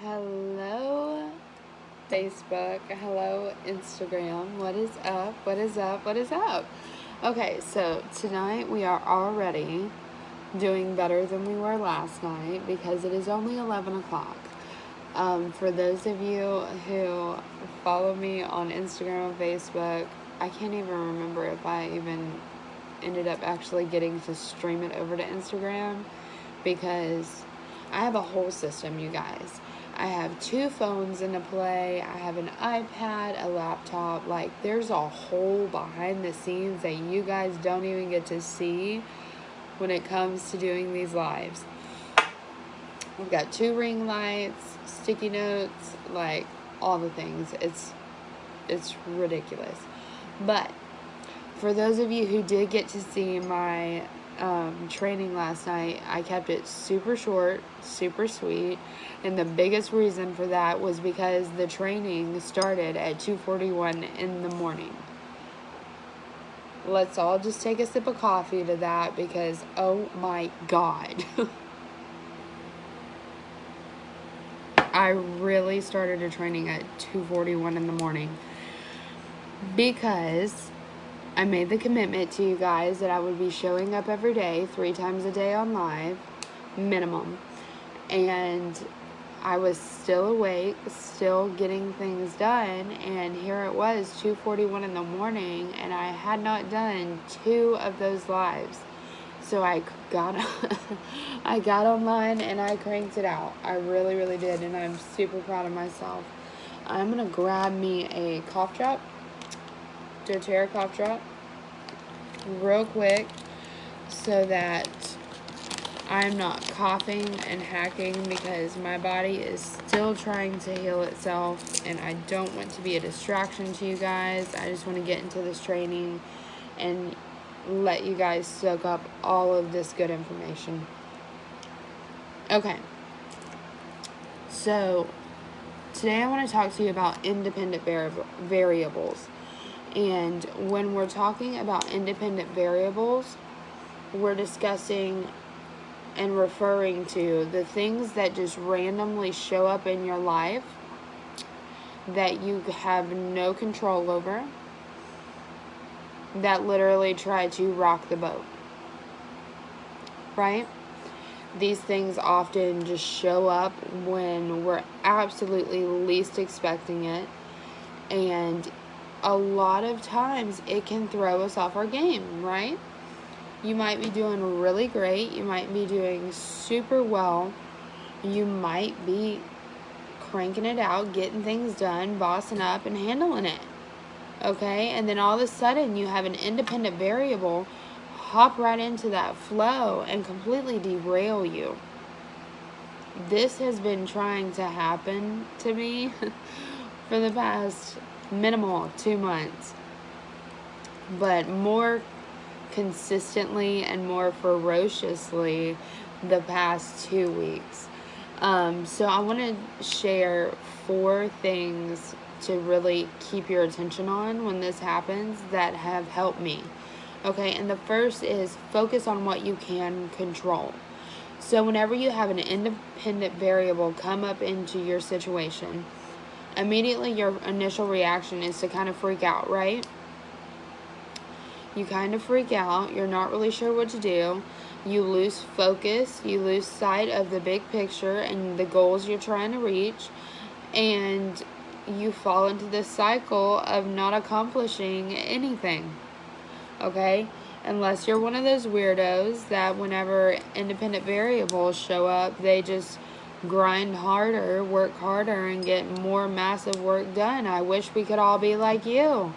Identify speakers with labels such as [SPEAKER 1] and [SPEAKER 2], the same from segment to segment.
[SPEAKER 1] Hello, Facebook. Hello, Instagram. What is up? What is up? What is up? Okay, so tonight we are already doing better than we were last night because it is only 11 o'clock. For those of you who follow me on Instagram and Facebook, I can't even remember if I even ended up actually getting to stream it over to Instagram because I have a whole system, you guys. I have 2 phones into play. I have an iPad, a laptop. Like, there's a whole behind the scenes that you guys don't even get to see when it comes to doing these lives. I've got 2 ring lights, sticky notes, like all the things. It's ridiculous. But for those of you who did get to see my training last night, I kept it super short, super sweet, and the biggest reason for that was because the training started at 2:41 in the morning. Let's all just take a sip of coffee to that because, oh my God. I really started a training at 2:41 in the morning because I made the commitment to you guys that I would be showing up every day, 3 times a day on live, minimum. And I was still awake, still getting things done, and here it was, 2:41 in the morning, and I had not done 2 of those lives. So I got I got online and I cranked it out. I really, really did, and I'm super proud of myself. I'm going to grab me a cough drop, doTERRA cough drop, real quick so that I'm not coughing and hacking because my body is still trying to heal itself and I don't want to be a distraction to you guys. I just want to get into this training and let you guys soak up all of this good information. Okay, so today I want to talk to you about independent variables. And when we're talking about independent variables, we're discussing and referring to the things that just randomly show up in your life that you have no control over, that literally try to rock the boat, right? These things often just show up when we're absolutely least expecting it, and a lot of times it can throw us off our game, right? You might be doing really great. You might be doing super well. You might be cranking it out, getting things done, bossing up, and handling it. Okay? And then all of a sudden, you have an independent variable hop right into that flow and completely derail you. This has been trying to happen to me for the past minimal 2 months. But more consistently and more ferociously the past 2 weeks. So I want to share 4 things to really keep your attention on when this happens that have helped me. Okay, and the first is focus on what you can control. So whenever you have an independent variable come up into your situation, immediately your initial reaction is to kind of freak out, right? You kind of freak out. You're not really sure what to do. You lose focus. You lose sight of the big picture and the goals you're trying to reach. And you fall into this cycle of not accomplishing anything. Okay? Unless you're one of those weirdos that whenever independent variables show up, they just grind harder, work harder, and get more massive work done. I wish we could all be like you,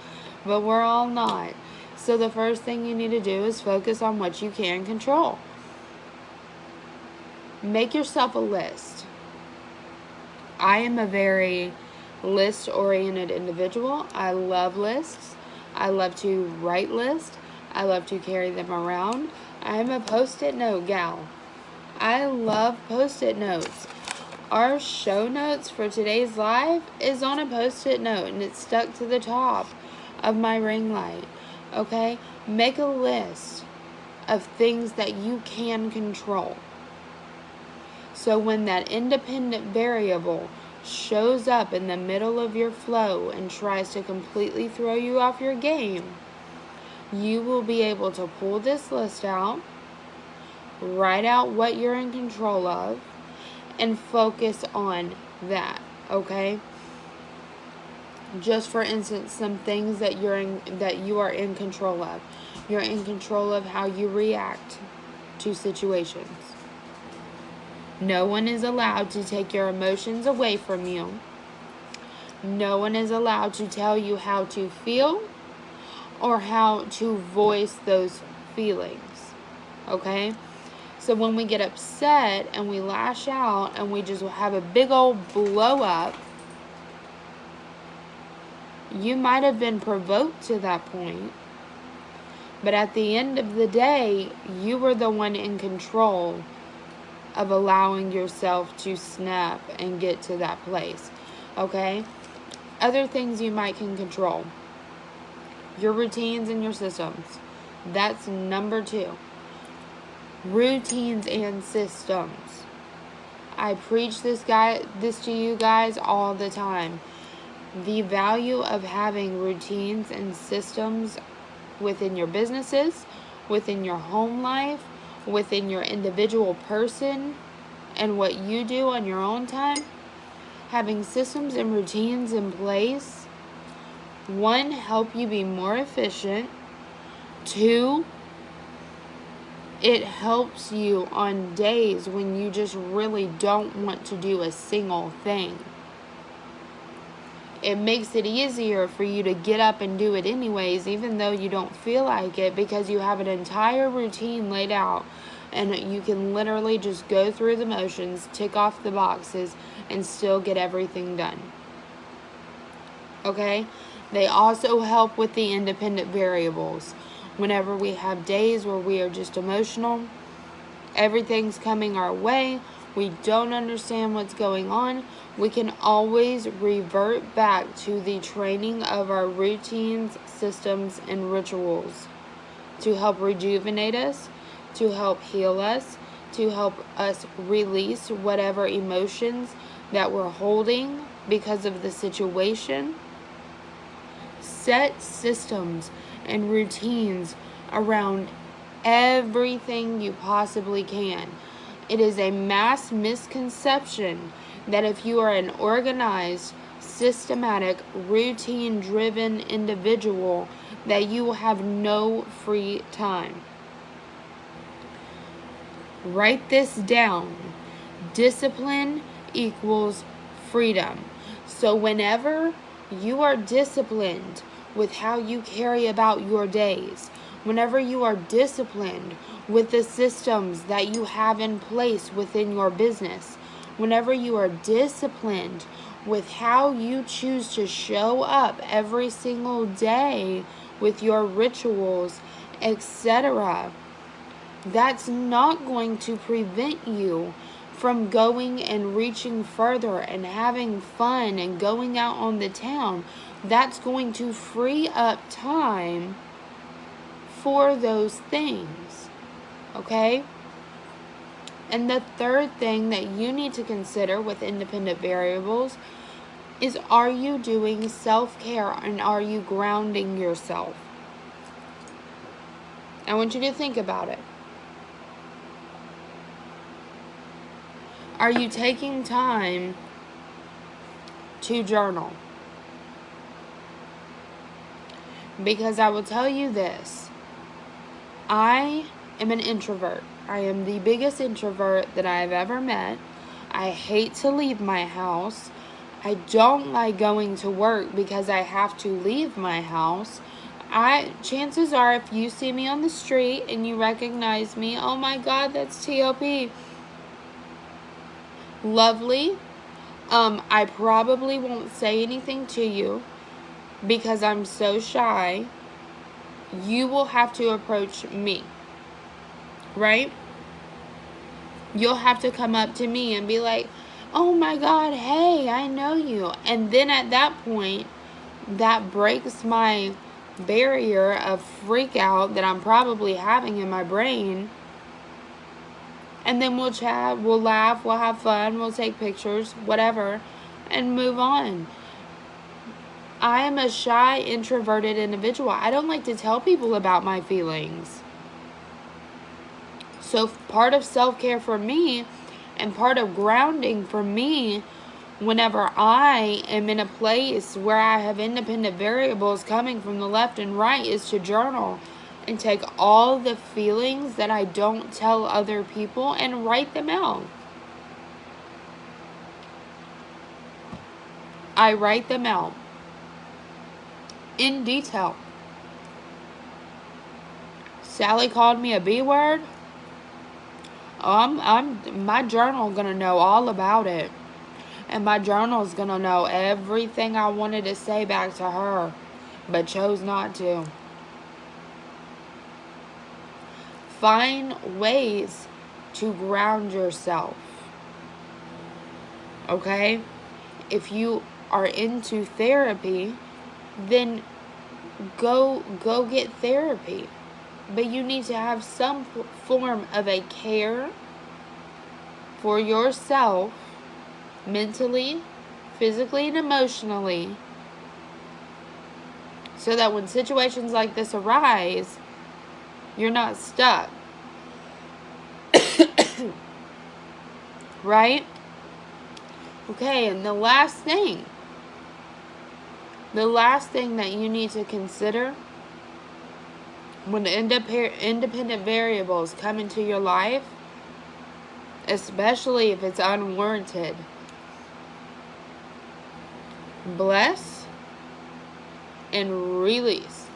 [SPEAKER 1] but we're all not. So the first thing you need to do is focus on what you can control. Make yourself a list. I am a very list-oriented individual. I love lists. I love to write lists. I love to carry them around. I'm a Post-it note gal. I love Post-it notes. Our show notes for today's live is on a Post-it note and it's stuck to the top of my ring light. Okay? Make a list of things that you can control. So when that independent variable shows up in the middle of your flow and tries to completely throw you off your game, you will be able to pull this list out, write out what you're in control of, and focus on that, okay? Just for instance, some things that you are in control of. You're in control of how you react to situations. No one is allowed to take your emotions away from you. No one is allowed to tell you how to feel or how to voice those feelings. Okay? So when we get upset and we lash out and we just have a big old blow up, you might have been provoked to that point, but at the end of the day, you were the one in control of allowing yourself to snap and get to that place. Okay? Other things you might can control. Your routines and your systems. That's number 2. Routines and systems. I preach this to you guys all the time. The value of having routines and systems within your businesses, within your home life, within your individual person, and what you do on your own time. Having systems and routines in place, 1, help you be more efficient. 2, it helps you on days when you just really don't want to do a single thing. It makes it easier for you to get up and do it anyways, even though you don't feel like it, because you have an entire routine laid out and you can literally just go through the motions, tick off the boxes, and still get everything done. Okay? They also help with the independent variables. Whenever we have days where we are just emotional, everything's coming our way, we don't understand what's going on, we can always revert back to the training of our routines, systems, and rituals to help rejuvenate us, to help heal us, to help us release whatever emotions that we're holding because of the situation. Set systems and routines around everything you possibly can. It is a mass misconception that if you are an organized, systematic, routine-driven individual, that you will have no free time. Write this down. Discipline equals freedom. So whenever you are disciplined with how you carry about your days, whenever you are disciplined with the systems that you have in place within your business, whenever you are disciplined with how you choose to show up every single day with your rituals, etc., that's not going to prevent you from going and reaching further and having fun and going out on the town. That's going to free up time for those things. Okay? And the third thing that you need to consider with independent variables is, are you doing self-care and are you grounding yourself? I want you to think about it. Are you taking time to journal? Because I will tell you this, I am an introvert. I am the biggest introvert that I have ever met. I hate to leave my house. I don't like going to work because I have to leave my house. Chances are, if you see me on the street and you recognize me, oh my God, that's TOP. Lovely. I probably won't say anything to you because I'm so shy. You will have to approach me, right? You'll have to come up to me and be like, oh my God, hey, I know you. And then at that point, that breaks my barrier of freak out that I'm probably having in my brain. And then we'll chat, we'll laugh, we'll have fun, we'll take pictures, whatever, and move on. I am a shy, introverted individual. I don't like to tell people about my feelings. So part of self-care for me and part of grounding for me, whenever I am in a place where I have independent variables coming from the left and right, is to journal and take all the feelings that I don't tell other people and write them out. I write them out in detail. Sally called me a B word. My journal gonna know all about it. And my journal's gonna know everything I wanted to say back to her, but chose not to. Find ways to ground yourself. Okay? If you are into therapy, then go get therapy. But you need to have some form of a care for yourself, mentally, physically, and emotionally, so that when situations like this arise, you're not stuck. Right? Okay, and the last thing that you need to consider when independent variables come into your life, especially if it's unwarranted, bless and release.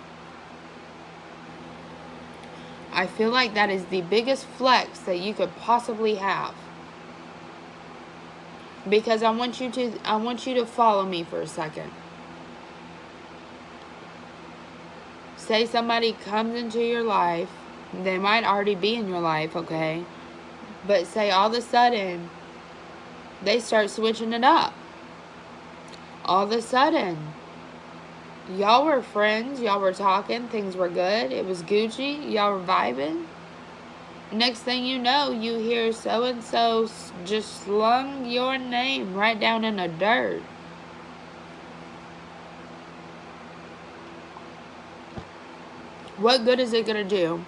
[SPEAKER 1] I feel like that is the biggest flex that you could possibly have. Because I want you to follow me for a second. Say somebody comes into your life, they might already be in your life, okay? But say all of a sudden, they start switching it up. All of a sudden, y'all were friends, y'all were talking, things were good, it was Gucci, y'all were vibing. Next thing you know, you hear so-and-so just slung your name right down in the dirt. What good is it going to do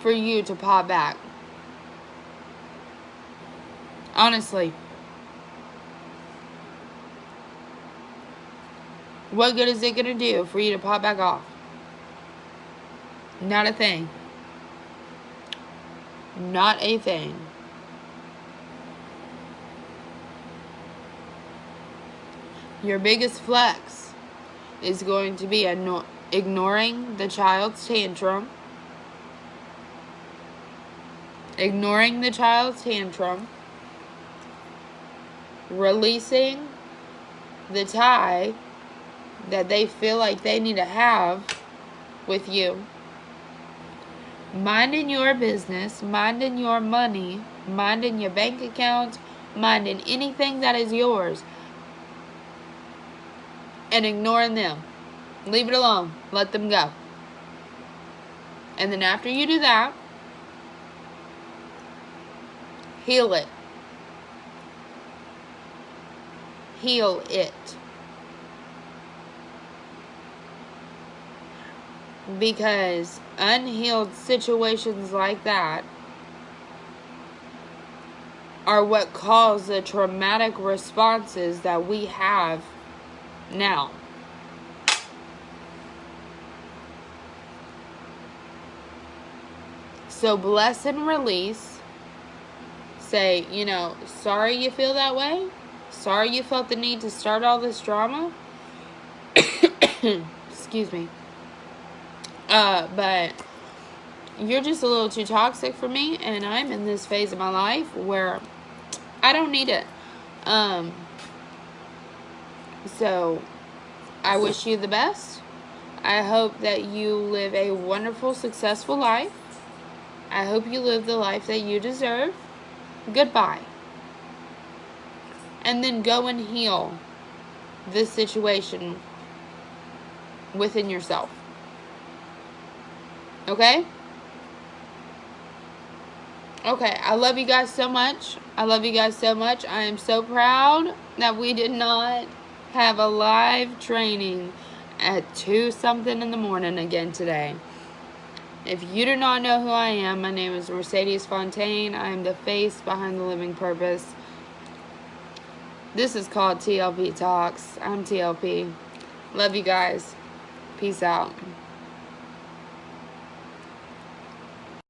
[SPEAKER 1] for you to pop back? Honestly. What good is it going to do for you to pop back off? Not a thing. Not a thing. Your biggest flex is going to be ignoring the child's tantrum. Ignoring the child's tantrum. Releasing the tie that they feel like they need to have with you. Minding your business, minding your money, minding your bank account, minding anything that is yours, and ignoring them. Leave it alone. Let them go. And then after you do that, heal it. Heal it. Because unhealed situations like that are what cause the traumatic responses that we have now. So bless and release. Say, sorry you feel that way. Sorry you felt the need to start all this drama. Excuse me. But you're just a little too toxic for me, and I'm in this phase of my life where I don't need it. So I wish you the best. I hope that you live a wonderful, successful life. I hope you live the life that you deserve. Goodbye. And then go and heal this situation within yourself. Okay? Okay, I love you guys so much. I love you guys so much. I am so proud that we did not have a live training at 2 something in the morning again today. If you do not know who I am, my name is Mercedes Fontaine. I am the face behind the Living Purpose. This is called TLP Talks. I'm TLP. Love you guys. Peace out.